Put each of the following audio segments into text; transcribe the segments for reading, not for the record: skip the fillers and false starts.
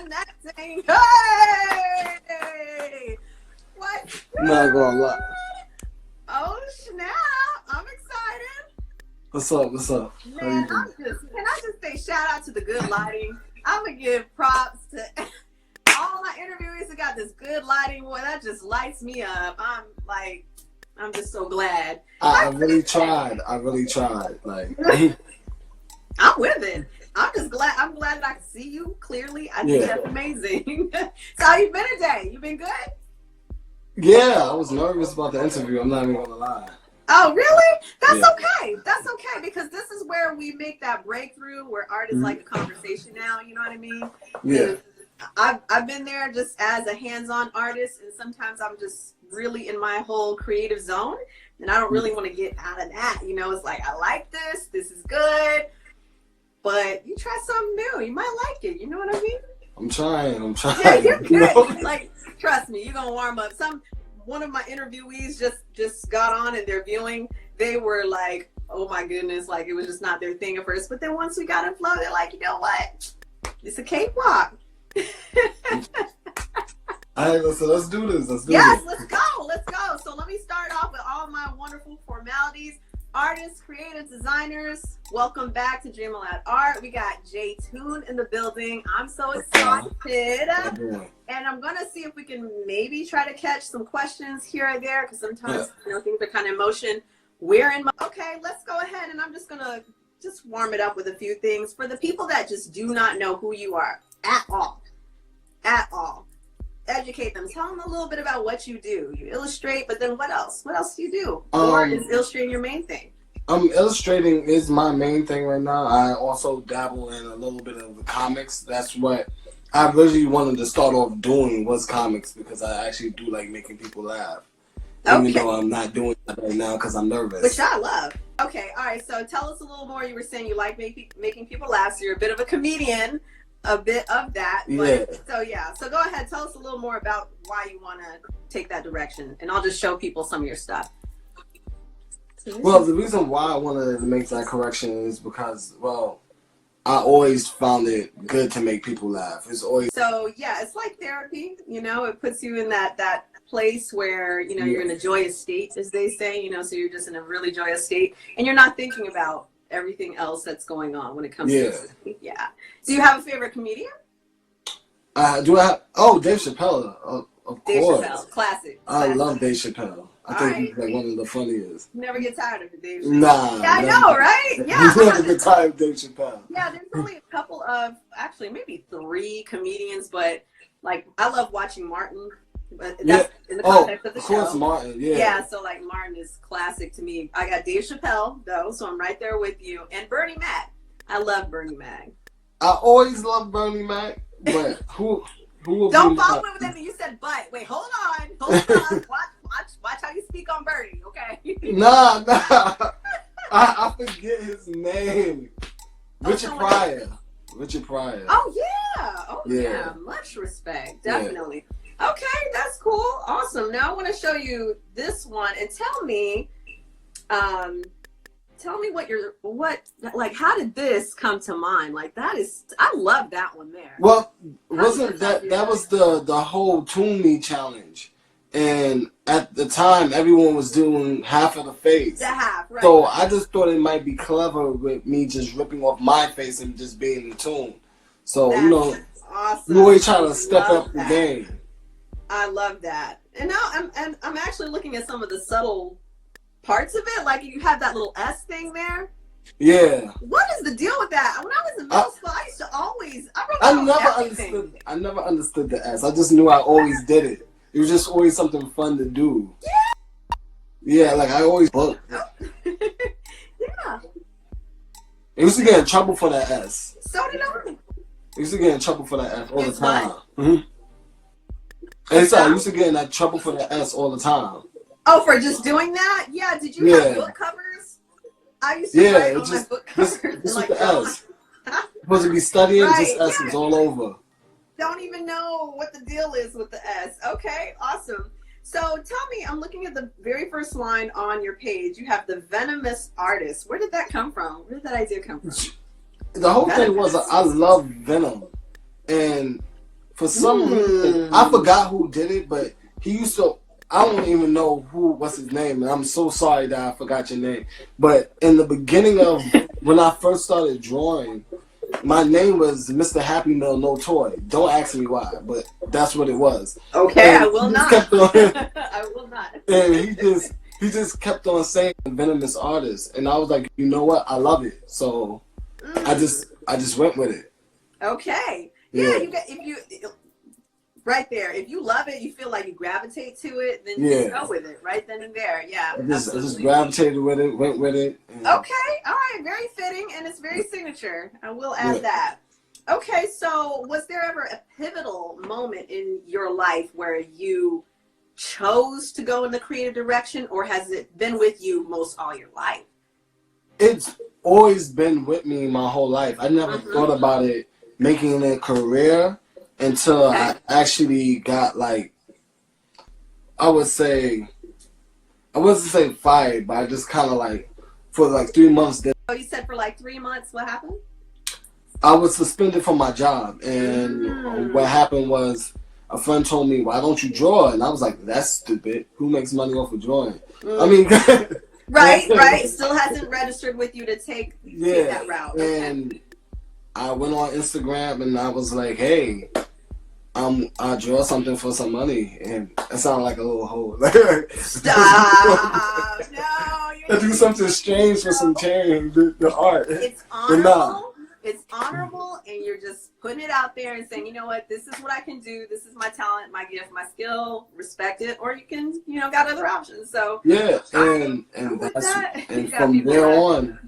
That thing. Hey! What's Not gonna lie. Oh snap! I'm excited. What's up? What's up? Man, can I just say shout out to the good lighting? I'm gonna give props to all my interviewees that got this good lighting. Boy, that just lights me up. I'm just so glad. I really tried. Like, I'm with it. I'm just glad. I'm glad that I can see you clearly. I think that's amazing. So how you been today? You been good? yeah, I was nervous about the interview. I'm not even gonna lie. Oh, really? That's okay. That's okay because this is where we make that breakthrough where art is like a conversation now. You know what I mean? Yeah. I've been there just as a hands-on artist, and sometimes I'm just really in my whole creative zone, and I don't really want to get out of that. You know, it's like I like this. This is good. But you try something new, you might like it. You know what I mean? I'm trying. Yeah, you're good. You know? Like, trust me, you're gonna warm up. One of my interviewees just got on and they're viewing. They were like, oh my goodness, like it was just not their thing at first. But then once we got in flow, they're like, you know what? It's a cakewalk. All right, so let's do this. Let's go. So let me start off with all my wonderful formalities. Artists, creative designers, welcome back to Dreamaloud Art. We got Jay Toon in the building. I'm so excited. And I'm going to see if we can maybe try to catch some questions here or there because sometimes things are kind of in motion. Okay, let's go ahead and I'm just going to warm it up with a few things. For the people that just do not know who you are at all, educate them. Tell them a little bit about what you do. You illustrate, but then what else? What else do you do? Or is illustrating your main thing? Illustrating is my main thing right now. I also dabble in a little bit of the comics. That's what I really wanted to start off doing was comics because I actually do like making people laugh. Even though I'm not doing that right now because I'm nervous. Which I love. Okay, all right. So tell us a little more. You were saying you like making people laugh. So you're a bit of a comedian. A bit of that. So go ahead. Tell us a little more about why you want to take that direction. And I'll just show people some of your stuff. Well, the reason why I wanted to make that correction is because, well, I always found it good to make people laugh. It's always it's like therapy. You know, it puts you in that place where you're in a joyous state, as they say. So you're just in a really joyous state, and you're not thinking about everything else that's going on when it comes to Do you have a favorite comedian? Do I have? Oh, Dave Chappelle. Of Dave course. Chappelle, classic. I love Dave Chappelle. I think he's like one of the funniest. Never get tired of Dave Chappelle. Nah. Yeah, I know, right? Yeah. You never get tired of Dave Chappelle. Yeah, there's only a couple of, actually maybe 3 comedians, but like I love watching Martin. That's in the context of the show. Of course, Martin, Yeah, so like Martin is classic to me. I got Dave Chappelle, though, so I'm right there with you. And Bernie Mac. I love Bernie Mac. I always love Bernie Mac, but who will Don't follow me with that. You said but. Wait, hold on. Watch how you speak on Bernie, okay? Nah. I forget his name. Richard Pryor. Oh, yeah. Much respect. Definitely. Yeah. Okay, that's cool. Awesome. Now I want to show you this one and tell me how did this come to mind? Like I love that one there. Well, wasn't that was the whole Toon Me challenge. And at the time everyone was doing half of the face. The half, right. So I just thought it might be clever with me just ripping off my face and just being in tune. So that's awesome. You always try to step up the game. I love that. And now I'm actually looking at some of the subtle parts of it. Like you have that little S thing there. Yeah. What is the deal with that? When I was in middle school, I used to always I never understood the S. I just knew I always did it. It was just always something fun to do. Yeah, like I always booked. Yeah. I used to get in trouble for that S. So did I. I used to get in trouble for that S all the time. Mm-hmm. I used to get in that trouble for the S all the time. Oh, for just doing that? Yeah. Did you have book covers? I used to write on my book covers. This was the S. Supposed to be studying, just S's all over. Don't even know what the deal is with the S. Okay, awesome. So tell me, I'm looking at the very first line on your page. You have the venomous artist. Where did that come from? Where did that idea come from? The whole thing was I love Venom. And For some reason, I forgot who did it, but he used to. I don't even know what's his name, and I'm so sorry that I forgot your name. But in the beginning of when I first started drawing, my name was Mr. Happy Meal No Toy. Don't ask me why, but that's what it was. Okay, and I will not. I will not. And he just kept on saying venomous artist, and I was like, you know what? I love it, so I just went with it. Okay, yeah. You get right there. If you love it, you feel like you gravitate to it, then you just go with it right then and there. Yeah, I just gravitated with it, went with it. Okay, all right, very fitting, and it's very signature. I will add that. Okay, so was there ever a pivotal moment in your life where you chose to go in the creative direction, or has it been with you most all your life? It's always been with me my whole life. I never thought about it making it a career until I actually got, like, I wouldn't say fired, but I just kind of like, for like 3 months. Oh, you said for like 3 months, what happened? I was suspended from my job, and what happened was a friend told me, why don't you draw? And I was like, that's stupid. Who makes money off of drawing? I mean, right. Still hasn't registered with you to take that route. And I went on Instagram and I was like, hey, I draw something for some money, and that sounded like a little hoe. Stop! No, I do something strange for some change. The art. It's honorable. It's honorable, and you're just putting it out there and saying, you know what, this is what I can do. This is my talent, my gift, my skill. Respect it, or you can, got other options. So yeah, and from there on.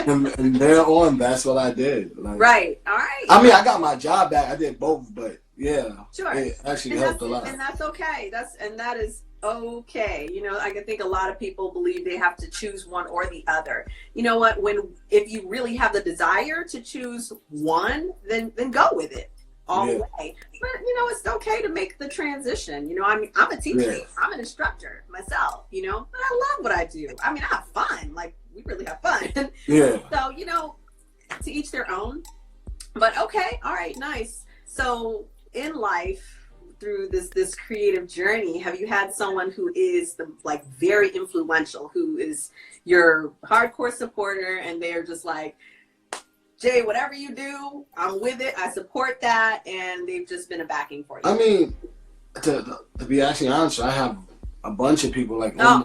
And there on, that's what I did. Like, right. All right. I mean, I got my job back. I did both, but sure. It actually helped a lot. And that's okay. That is okay. I can think a lot of people believe they have to choose one or the other. You know what? If you really have the desire to choose one, then go with it all the way. But it's okay to make the transition. I'm a teacher. I'm an instructor myself. But I love what I do. I mean, I have fun. Like, we really have fun. Yeah. So to each their own. But okay, all right, nice. So in life, through this creative journey, have you had someone who is very influential, who is your hardcore supporter, and they're just like, Jay, whatever you do, I'm with it. I support that, and they've just been a backing for you? I mean, to be actually honest, I have a bunch of people, like my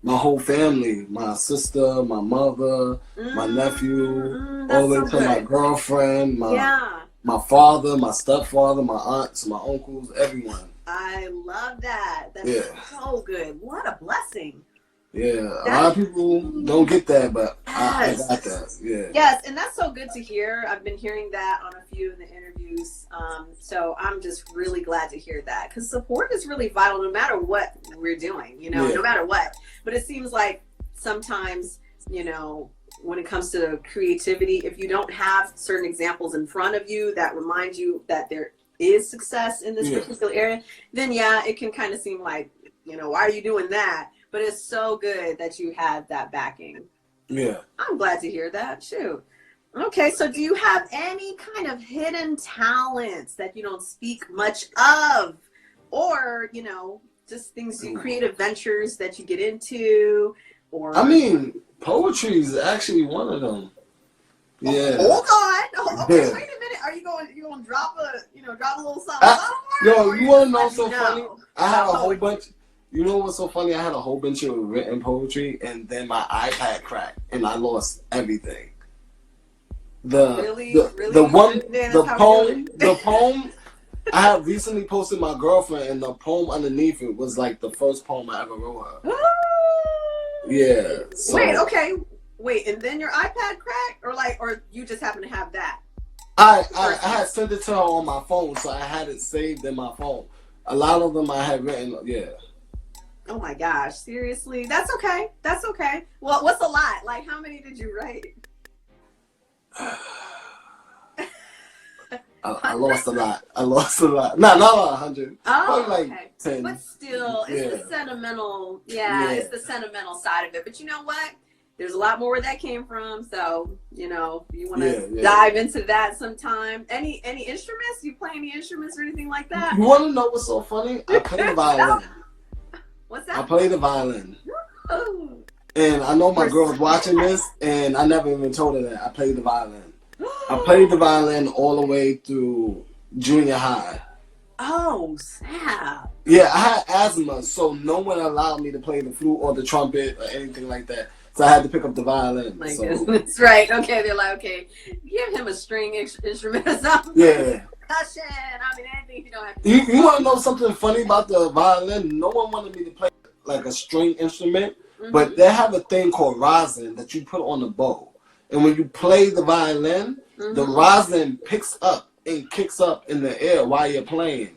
whole family, my sister, my mother, my nephew, all the way to my girlfriend, my father, my stepfather, my aunts, my uncles, everyone. I love that. That's so good. What a blessing. Yeah, a lot of people don't get that, but I got that. Yeah. Yes, and that's so good to hear. I've been hearing that on a few of the interviews. So I'm just really glad to hear that, because support is really vital no matter what we're doing, no matter what. But it seems like sometimes, when it comes to creativity, if you don't have certain examples in front of you that remind you that there is success in this particular area, then it can kind of seem like, why are you doing that? But it's so good that you had that backing. Yeah. I'm glad to hear that. Shoot. Okay, so do you have any kind of hidden talents that you don't speak much of? Or, just things, creative ventures that you get into? Or I mean, poetry is actually one of them. Yeah. Hold on. Okay, wait a minute. Are you going to drop a little something? Yo, you want to know so funny? I had a whole bunch. You know what's so funny? I had a whole bunch of written poetry, and then my iPad cracked, and I lost everything. The poem. I had recently posted my girlfriend, and the poem underneath it was like the first poem I ever wrote her. Yeah. So. Wait, and then your iPad cracked, or you just happen to have that? I had sent it to her on my phone, so I had it saved in my phone. A lot of them I had written, Oh my gosh, seriously? That's okay. Well, what's a lot? Like, how many did you write? I lost a lot. No, not 100. Oh, probably like 10. But still, it's the sentimental. It's the sentimental side of it. But you know what? there's a lot more where that came from. So, you know, you want to Yeah. dive into that sometime. Any instruments? You play any instruments or anything like that? You want to know what's so funny? I play the violin. What's I that? play the violin. Ooh. And I know my girl's watching this, and I never even told her that I played the violin. I played the violin all the way through junior high. Oh, snap. Yeah, I had asthma, so no one allowed me to play the flute or the trumpet or anything like that. So I had to pick up the violin. My so. goodness, right. Okay, they're like, okay, give him a string instrument or something. Yeah. Percussion, I mean, anything you don't have to You want to know something funny about the violin? No one wanted me to play like a string instrument, but they have a thing called rosin that you put on the bow. And when you play the violin, the rosin picks up and kicks up in the air while you're playing.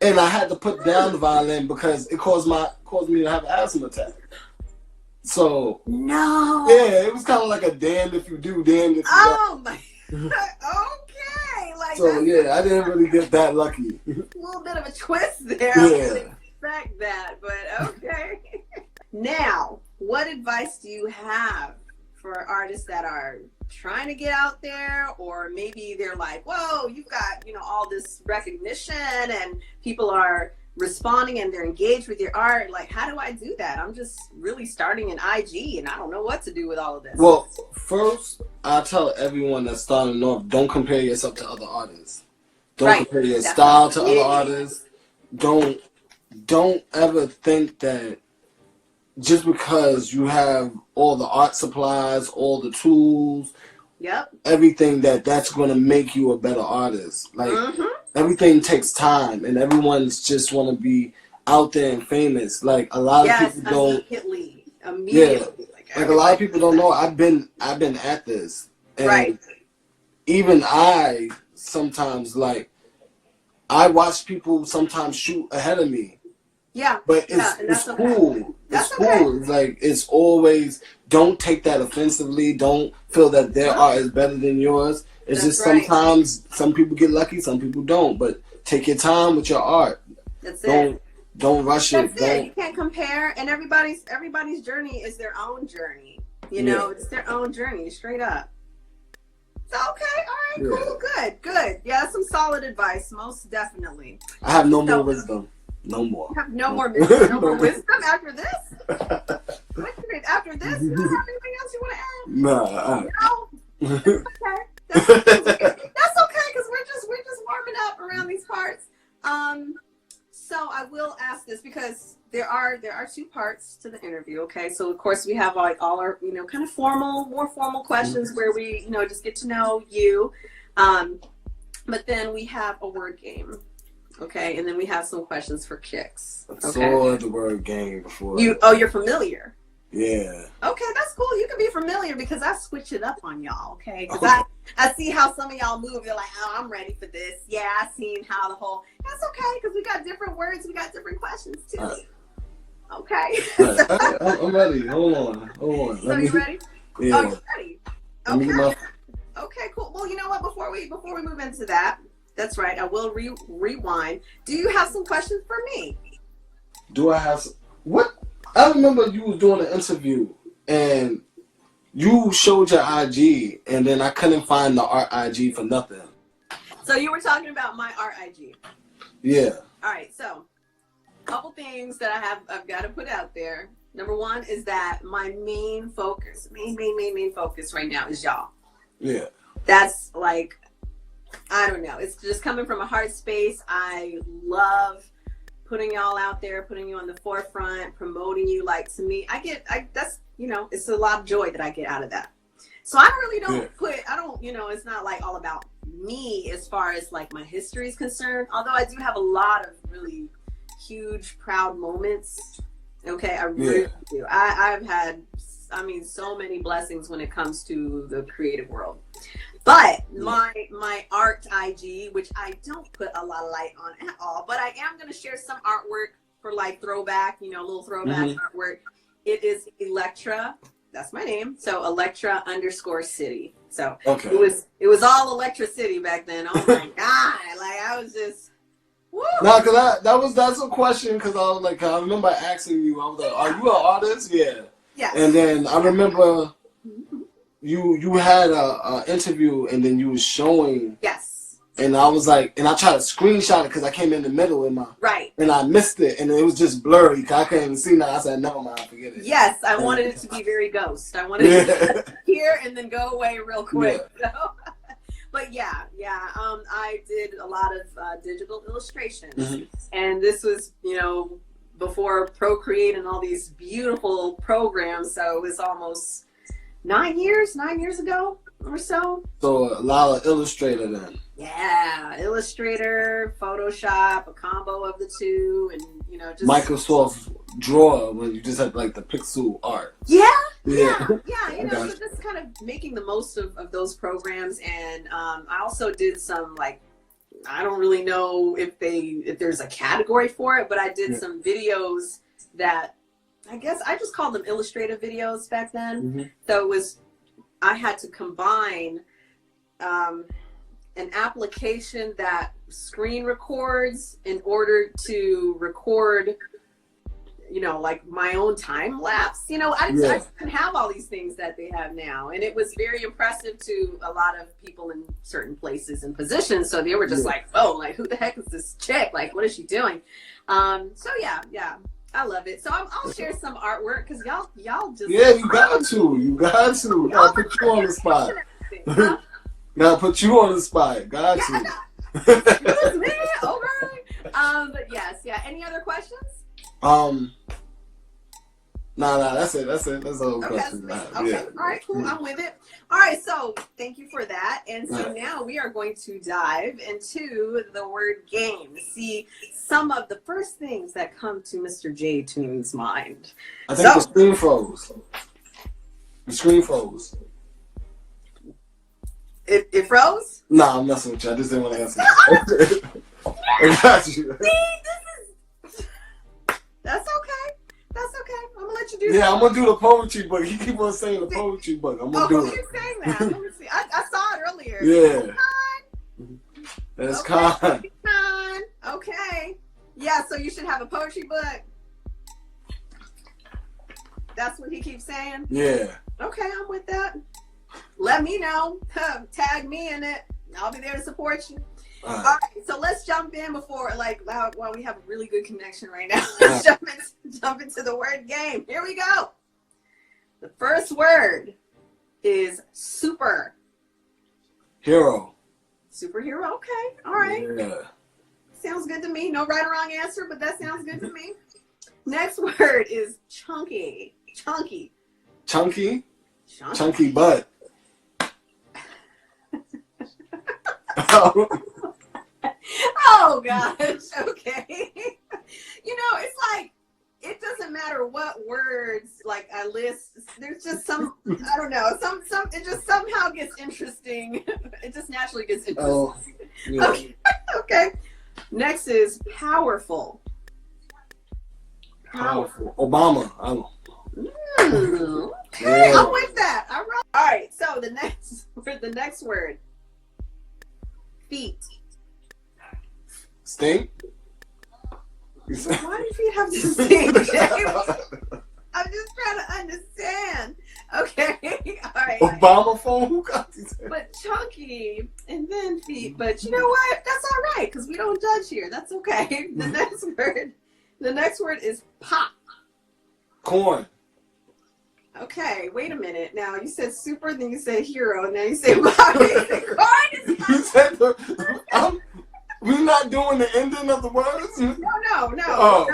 And I had to put down the violin because it caused me to have an asthma attack. So no. Yeah, it was kind of like a damned if you do, damned if you don't. My okay. Like so yeah, I didn't really get that lucky. A little bit of a twist there. Yeah. I didn't expect that, but okay. Now, what advice do you have for artists that are trying to get out there, or maybe they're like, whoa, you've got, you know, all this recognition and people are responding and they're engaged with your art. Like, how do I do that? I'm just really starting an IG and I don't know what to do with all of this. Well, first, I tell everyone that's starting off, don't compare yourself to other artists. Don't compare your style to other artists. Don't ever think that just because you have all the art supplies, all the tools, everything that's going to make you a better artist. Like, everything takes time, and everyone's just want to be out there and famous. Like, a lot of people don't. Immediately. Yeah, like a lot of people don't know. I've been at this, and even I sometimes I watch people sometimes shoot ahead of me. Yeah, but it's cool. It's cool. It's like, it's always, don't take that offensively. Don't feel that their art is better than yours. It's just sometimes some people get lucky, some people don't. But take your time with your art. Don't rush it. You can't compare, and everybody's journey is their own journey. You know, it's their own journey, straight up. So okay, all right, cool, good. Yeah, that's some solid advice, most definitely. I have no more wisdom. No more. You have no more wisdom. No more wisdom after this? After this, you don't have anything else you want to add? No. Okay. That's okay, because we're just warming up around these parts. So I will ask this because there are two parts to the interview. Okay, so of course we have like all our kind of more formal questions where we just get to know you, but then we have a word game. Okay, and then we have some questions for kicks. I saw the word game before. You're familiar? Yeah. Okay, that's cool. You can be familiar because I switch it up on y'all, okay? Because I see how some of y'all move. You're like, oh, I'm ready for this. Yeah, I seen how the whole... That's okay, because we got different words. We got different questions, too. Okay. I'm ready. Hold on. So you ready? Yeah. Oh, you're ready? Okay. Okay, cool. Well, you know what? Before we move into that, that's right. I will rewind. Do you have some questions for me? Do I have some? What? I remember you was doing an interview and you showed your IG and then I couldn't find the art IG for nothing. So you were talking about my art IG. Yeah. All right. So a couple things that I've got to put out there. Number one is that my main focus right now is y'all. Yeah. That's like, I don't know. It's just coming from a heart space. I love putting y'all out there, putting you on the forefront, promoting you. Like, to me, that's, it's a lot of joy that I get out of that. So I really don't it's not like all about me as far as like my history is concerned. Although I do have a lot of really huge, proud moments. Okay, I really do. I've had, so many blessings when it comes to the creative world. But my art IG, which I don't put a lot of light on at all, but I am going to share some artwork for like throwback, a little throwback artwork. It is Electra. That's my name. So Electra_City. So it was all Electra City back then. Oh my God. Like, I was just, woo. No, because that's a question, because I was like, I remember asking you, I was like, are you an artist? Yeah. Yes. And then I remember you had a interview, and then you was showing. Yes. And I was like, and I tried to screenshot it because I came in the middle in my right, and I missed it, and it was just blurry. Cause I couldn't even see that. I said, never mind, forget it. Yes, I wanted it to be very ghost. I wanted it to here and then go away real quick. Yeah. So. But yeah. I did a lot of digital illustrations, and this was, before Procreate and all these beautiful programs. So it was almost 9 years ago or so. So a lot of Illustrator then. Yeah, Illustrator, Photoshop, a combo of the two, and just Microsoft Drawer when you just had like the pixel art. Yeah. Okay. So just kind of making the most of those programs, and I also did some I don't really know if there's a category for it, but I did some videos that I guess I just called them illustrative videos back then. So I had to combine an application that screen records in order to record, my own time lapse. I didn't have all these things that they have now. And it was very impressive to a lot of people in certain places and positions. So they were just like, oh, who the heck is this chick? What is she doing? So yeah, I love it. So I'll share some artwork because y'all just. Yeah, you got to. You got to. Gotta put you on the spot. Gotta put you on the spot. Got to. Excuse me. Okay. But yes, yeah. Any other questions? Nah, that's it. That's all questions. Okay. Yeah. All right, cool. I'm with it. All right, so thank you for that. And so now we are going to dive into the word game. See some of the first things that come to Mr. J Toon's mind. I think the screen froze. The screen froze. It froze? Nah, I'm messing with you. I just didn't want to answer that. I got you. See, that's okay. That's okay. I'm gonna let you do that. Yeah, I'm gonna do the poetry book. You keep on saying the poetry book. I'm gonna do it. You're saying that. Let me see. I saw it earlier. Yeah. That's Con. Okay. Yeah, so you should have a poetry book. That's what he keeps saying? Yeah. Okay, I'm with that. Let me know. Tag me in it. I'll be there to support you. All right, so let's jump in before, while we have a really good connection right now. Let's jump into the word game. Here we go. The first word is super. Hero. Superhero. Okay. All right. Yeah. Sounds good to me. No right or wrong answer, but that sounds good to me. Next word is chunky. Chunky. Chunky? Chunky butt. Oh gosh. Okay. It's it doesn't matter what words I list. There's just some, I don't know, some it just somehow gets interesting. It just naturally gets interesting. Oh, yeah. Okay. Next is powerful. Powerful. Obama. Okay, I'm with that. All right. So the next word. Feet. Stink. Why do you have to stink, James? I'm just trying to understand. Okay. All right. Obama phone? Who got these? But chunky and then feet. But you know what? That's all right because we don't judge here. That's okay. The next word is pop. Corn. Okay, wait a minute. Now you said super, then you said hero, and now you said pop. You said we're not doing the ending of the words? No. Oh.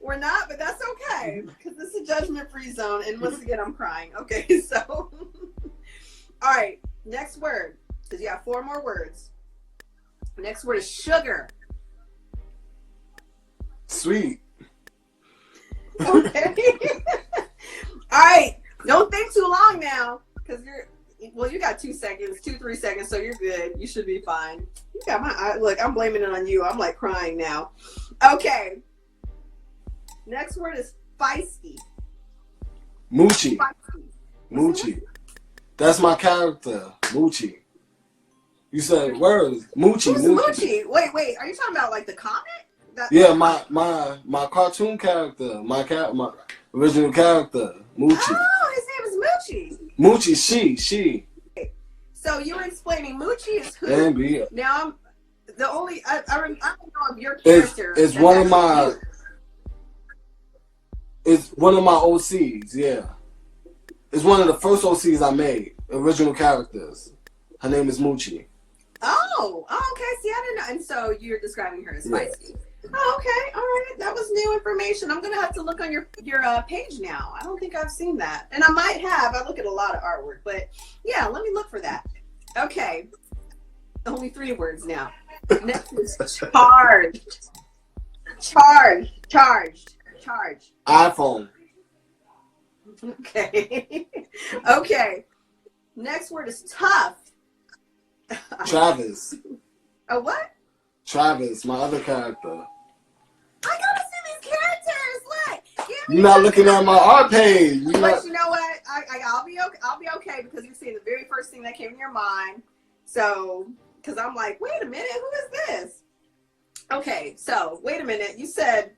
We're not, but that's okay. Because this is a judgment-free zone, and once again, I'm crying. Okay, so. All right, next word. Because you have 4 more words. Next word is sugar. Sweet. Okay. All right, don't think too long now. Because you got 3 seconds, so you're good. You should be fine. You got my eye. Look, I'm blaming it on you. I'm crying now. Okay. Next word is feisty. Moochie. Moochie. That's my character. Moochie. You said words. Moochie. Who's Moochie? Wait. Are you talking about the comic? Yeah, my cartoon character. My original character. Moochie. Oh, his name is Moochie. Moochie, she. So you were explaining Moochie is who? And be. Now I'm the only I don't know if your character It's one of my. It's one of my OCs. Yeah. It's one of the first OCs I made. Original characters. Her name is Moochie. Oh, okay. See, I didn't know. And so you're describing her as Spicy. Oh, okay. All right. That was new information. I'm gonna have to look on your page now. I don't think I've seen that, and I might have. I look at a lot of artwork, but yeah, let me look for that. Okay. Only 3 words now. Next is charged. Charged. iPhone. Okay. Okay. Next word is tough. Travis. A what? Travis, my other character. I gotta see these characters. Look. You're not looking at my art page. But you know what? I'll be okay. I'll be okay because you're seeing the very first thing that came to your mind. So, because I'm like, wait a minute, who is this? Okay, so wait a minute. You said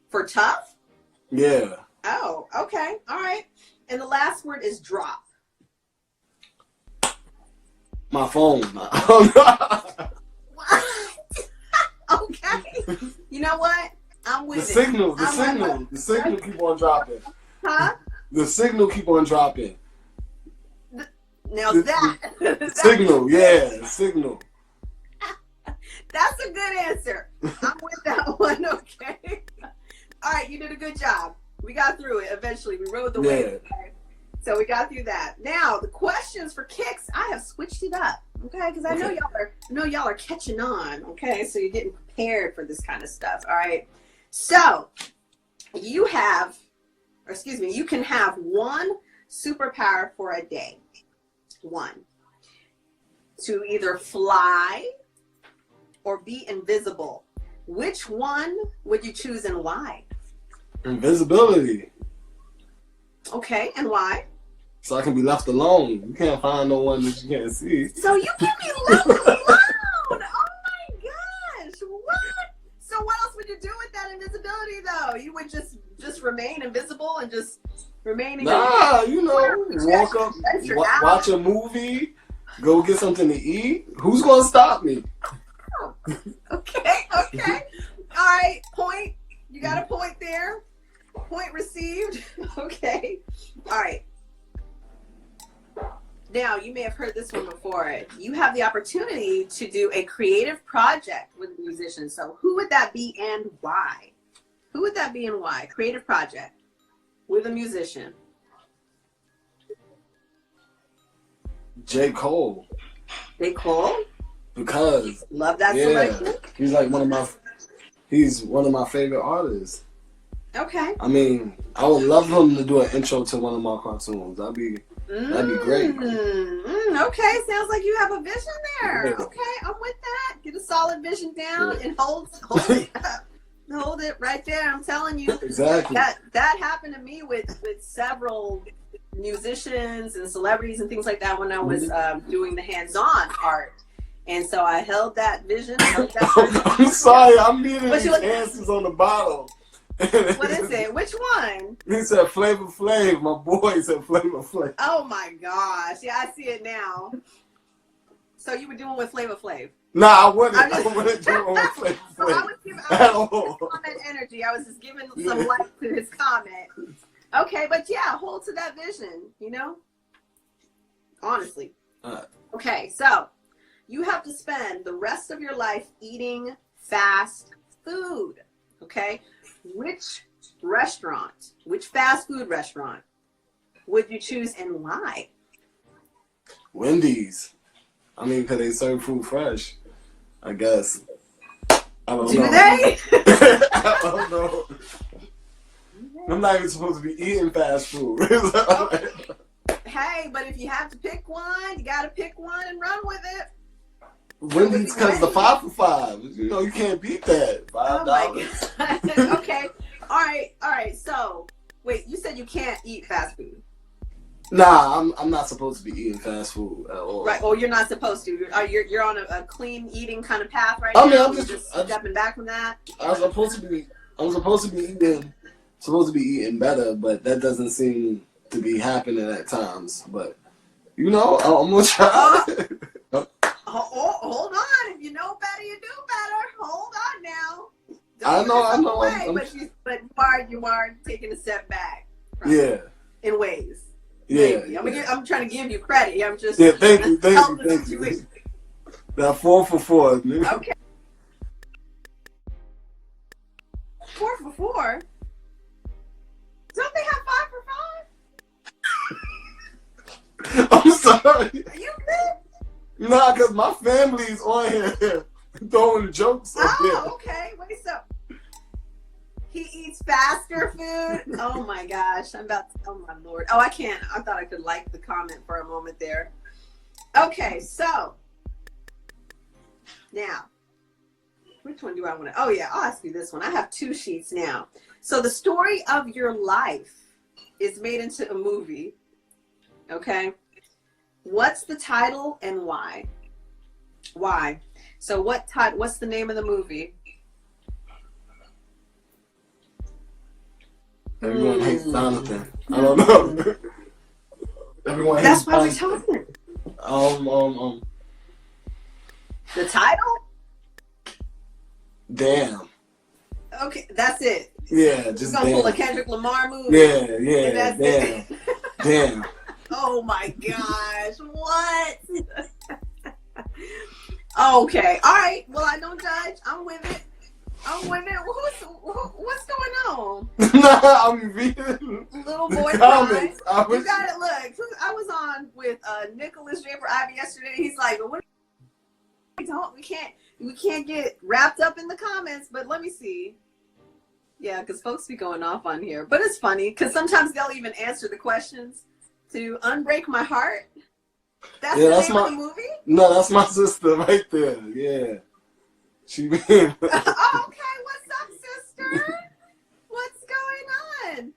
for tough? Yeah. Oh, okay, all right. And the last word is drop. My phone. What? Okay. You know what? I'm with the signal keep on dropping. Huh? The signal keep on dropping. Now signal, yeah, signal. That's a good answer. I'm with that one, okay? All right, you did a good job. We got through it eventually. We rode the wave. Okay? So we got through that. Now, the questions for kicks, I have switched it up, okay? Because I know y'all are catching on, okay? So you're getting prepared for this kind of stuff, all right? So, you can have 1 superpower for a day. 1. To either fly or be invisible. Which one would you choose and why? Invisibility. Okay, and why? So I can be left alone. You can't find no one that you can't see. So you can be left alone. Oh my gosh. What? So what else would you do with that invisibility though? You would just remain invisible and just remain in walk up, watch a movie, go get something to eat. Who's gonna stop me? Oh, okay. All right, point. You got a point there. Point received. Okay. All right. Now, you may have heard this one before. You have the opportunity to do a creative project with a musician. So who would that be and why? Who would that be and why? Creative project with a musician. J. Cole. J. Cole? Because love that selection. He's like one of my favorite artists. Okay. I mean, I would love him to do an intro to one of my cartoons. That'd be great. Okay, sounds like you have a vision there. Yeah. Okay, I'm with that. Get a solid vision down and hold it up. Hold it right there. I'm telling you. Exactly. That happened to me with several musicians and celebrities and things like that when I was doing the hands-on art. And so I held that vision. I'm sorry, I'm needing these answers on the bottom. What is it? Which one? He said Flavor Flav. My boy said Flavor Flav. Oh my gosh. Yeah, I see it now. So you were doing with Flavor Flav? Nah, I wouldn't do it with Flavor Flav. So I was giving comment energy. I was just giving some light to his comment. Okay, but yeah, hold to that vision, honestly. Okay, so you have to spend the rest of your life eating fast food, okay? Which fast food restaurant would you choose and why? Wendy's. I mean, because they serve food fresh, I guess. I don't know. Do they? I don't know. I'm not even supposed to be eating fast food. Hey, but if you have to pick one, you got to pick one and run with it. Wendy's because the 5 for $5. You can't beat that. $5. Oh my God. Okay. All right. So, wait, you said you can't eat fast food. Nah, I'm not supposed to be eating fast food at all. Right. Oh, you're not supposed to. You're on a clean eating kind of path right now. I mean, I'm just stepping back from that. I'm supposed to be eating supposed to be eating better, but that doesn't seem to be happening at times. But I'm gonna try. Hold on. If you know better, you do better. Hold on now. I know. Away, but you are taking a step back. Yeah. In ways. Yeah. Maybe. I'm trying to give you credit. I'm just. Yeah. Thank you. Now 4 for 4. Okay. 4 for 4. Don't they have 5 for 5? I'm sorry. Are you good? Nah, because my family's on here throwing jokes. Okay. Wait, so he eats faster food? Oh my gosh. Oh my Lord. Oh, I can't. I thought I could like the comment for a moment there. Okay, so now, which one do I want to? Oh yeah, I'll ask you this one. I have 2 sheets now. So the story of your life is made into a movie. Okay. What's the title and why? Why? So what's the name of the movie? Everyone hates Jonathan. I don't know. Everyone hates That's why we're talking. The title? Damn. Okay, that's it. Yeah, just gonna pull a Kendrick Lamar movie. Yeah, damn. Damn. Oh my gosh, what? Okay, all right. Well, I don't judge. I'm with it. What's going on? Nah, I'm reading Little boy comments. You got it. Look, I was on with Nicholas J. for Ivy yesterday. He's like, "What? We can't get wrapped up in the comments." But let me see. Yeah, because folks be going off on here. But it's funny because sometimes they'll even answer the questions to Unbreak My Heart. That's the name of the movie? No, that's my sister right there. Yeah. She been. Okay, what's up, sister? What's going on?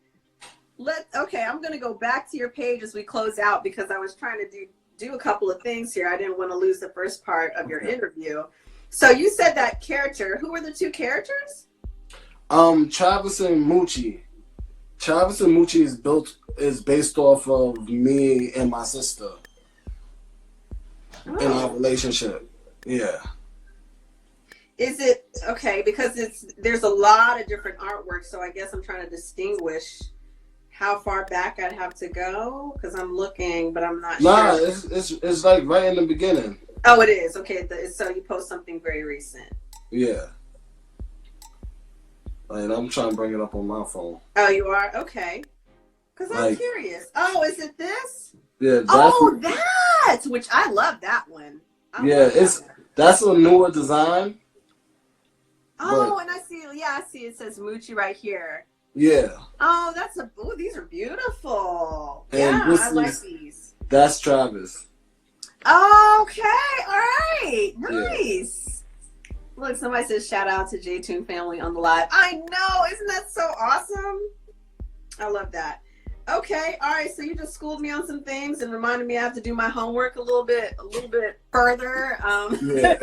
Okay, I'm gonna go back to your page as we close out because I was trying to do a couple of things here. I didn't want to lose the first part of your interview. So you said that character. Who were the 2 characters? Travis and Moochie. Travis and Moochie is based off of me and my sister in our relationship. Yeah. Is it okay? Because there's a lot of different artwork, so I guess I'm trying to distinguish how far back I'd have to go because I'm looking, but I'm not sure. Nah, it's like right in the beginning. Oh, it is. Okay, so you post something very recent. Yeah. And I'm trying to bring it up on my phone. Oh, you are? Okay. Because I'm curious. Oh, is it this? Yeah. That's which I love that one. That's a newer design. Oh, and I see. Yeah, I see. It says Moochie right here. Yeah. Oh, these are beautiful. And I like these. That's Travis. Okay. All right. Nice. Yeah. Look, somebody says shout out to J-Tune family on the live. I know. Isn't that so awesome? I love that. Okay. All right. So you just schooled me on some things and reminded me I have to do my homework a little bit further. Yeah.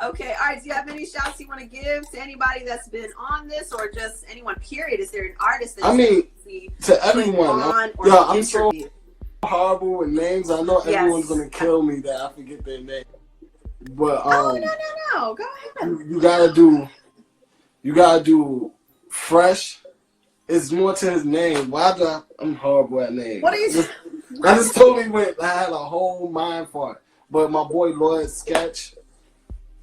Okay, all right. Do you have any shouts you want to give to anybody that's been on this, or just anyone? Period. Is there an artist that to everyone? I'm so horrible with names. I know everyone's gonna kill me that I forget their name. But no. Go ahead. You gotta do Fresh. It's more to his name. I'm horrible at names. What are you? I just totally went. I had a whole mind fart. But my boy Lloyd Sketch.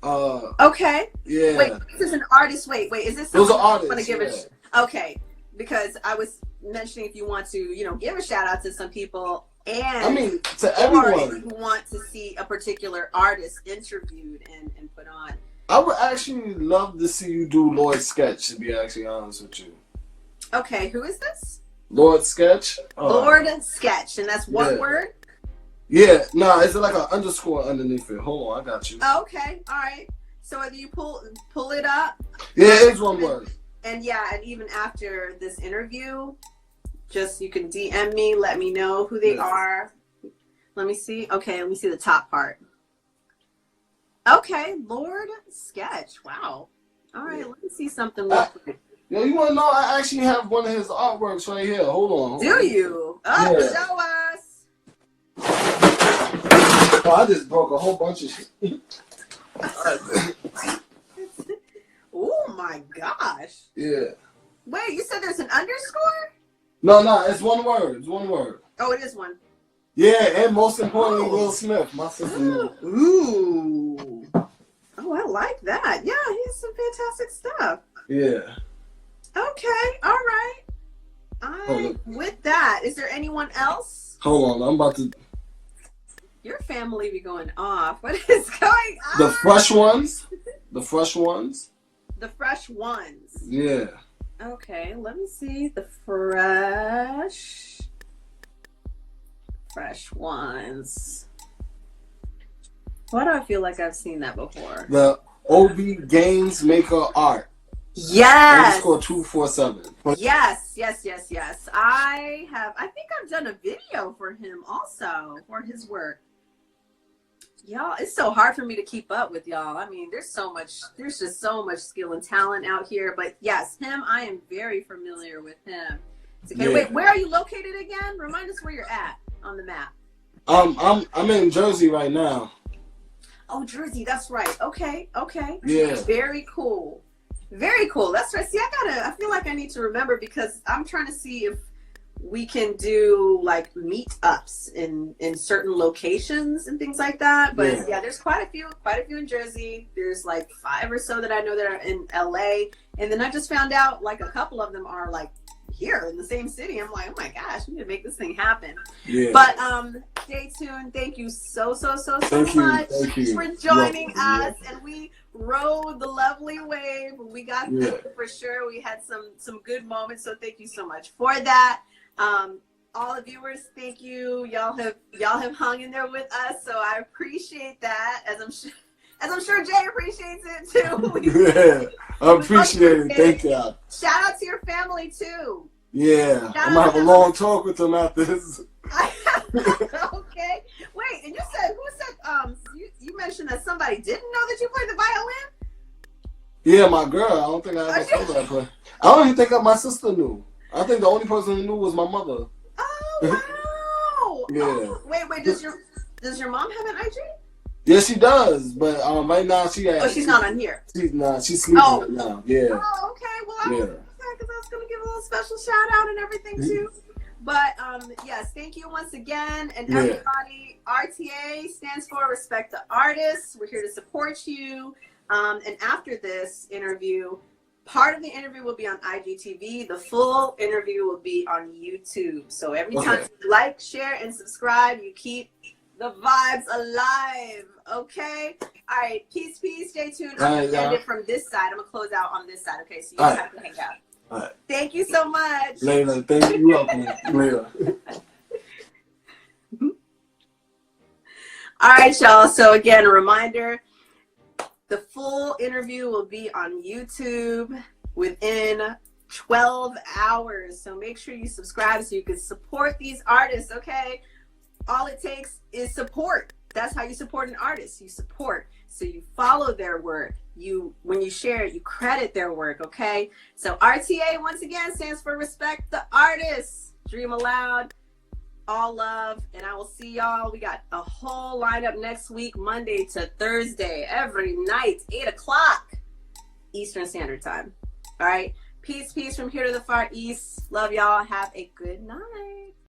Okay. Yeah. Wait, this is an artist. Wait. Is this? Those are artists. Want to give it? Okay, because I was mentioning if you want to, give a shout out to some people, and to everyone who want to see a particular artist interviewed and put on. I would actually love to see you do Lloyd Sketch. To be actually honest with you. Okay, who is this? Lord Sketch. Lord Sketch, and that's what word? Yeah, it's like an underscore underneath it. Hold on, I got you. Okay, all right. So whether you pull it up. Yeah, it's one word. And even after this interview, just you can DM me, let me know who they are. Let me see. Okay, let me see the top part. Okay, Lord Sketch. Wow. All right, let me see something real quick. Yo, you want to know? I actually have one of his artworks right here. Hold on. Do you? Oh, yeah. Show us. Oh, I just broke a whole bunch of shit. Oh my gosh. Yeah. Wait, you said there's an underscore? No, it's one word. It's one word. Oh, it is one. Yeah, and most importantly, Will Smith, my sister. Ooh. Oh, I like that. Yeah, he has some fantastic stuff. Yeah. Okay, all right. With that, is there anyone else? Hold on, I'm about to. Your family be going off. What is going on? The fresh ones. The fresh ones. The fresh ones. Yeah. Okay, let me see. The fresh ones. Why do I feel like I've seen that before? The OB Games Maker Art. Yes. Score 247. Yes. I think I've done a video for him also for his work. Y'all, it's so hard for me to keep up with y'all. I mean, there's just so much skill and talent out here. But yes, him, I am very familiar with him. Okay, yeah. Wait, where are you located again? Remind us where you're at on the map. I'm in Jersey right now. Oh, Jersey, that's right. Okay. Yeah. Very cool. Very cool. That's right. See, I feel like I need to remember because I'm trying to see if we can do like meetups in certain locations and things like that. But yeah, there's quite a few in Jersey. There's like 5 or so that I know that are in LA. And then I just found out like a couple of them are like here in the same city. I'm like, oh my gosh, we need to make this thing happen. Yeah. But stay tuned. Thank you so much for joining us. And we rode the lovely wave. We got through for sure. We had some good moments. So thank you so much for that. All the viewers, thank you. Y'all have hung in there with us. So I appreciate that. As I'm sure Jay appreciates it too. Yeah, I appreciate it. Thank y'all. Shout out to your family too. Yeah, I'm gonna have a long talk with them after this. Okay. Wait, and who said you mentioned that somebody didn't know that you played the violin? Yeah, my girl. I don't think I ever told her I play. I don't even think that my sister knew. I think the only person who knew was my mother. Oh wow! Yeah. Oh, wait. Does your mom have an IG? Yeah, she does, but right now she's not on here. She's sleeping right now. Yeah. Oh, okay. Well, because I was gonna give a little special shout out and everything too. But yes, thank you once again, and everybody. RTA stands for Respect the Artists. We're here to support you. And after this interview, part of the interview will be on IGTV. The full interview will be on YouTube. So every time you like, share, and subscribe, you keep the vibes alive. Okay? All right. Peace. Stay tuned. I'm going to end it from this side. I'm going to close out on this side. Okay? So you just have to hang out. All right. Thank you so much. Later. Thank you. Welcome. Later. All right, y'all. So again, a reminder. The full interview will be on YouTube within 12 hours. So make sure you subscribe so you can support these artists, okay? All it takes is support. That's how you support an artist. You support. So you follow their work. When you share it, you credit their work, okay? So RTA, once again, stands for Respect the Artists. Dreamaloud. All love, and I will see y'all. We got a whole lineup next week, Monday to Thursday, every night, 8 o'clock Eastern Standard Time. All right. Peace from here to the Far East. Love y'all. Have a good night.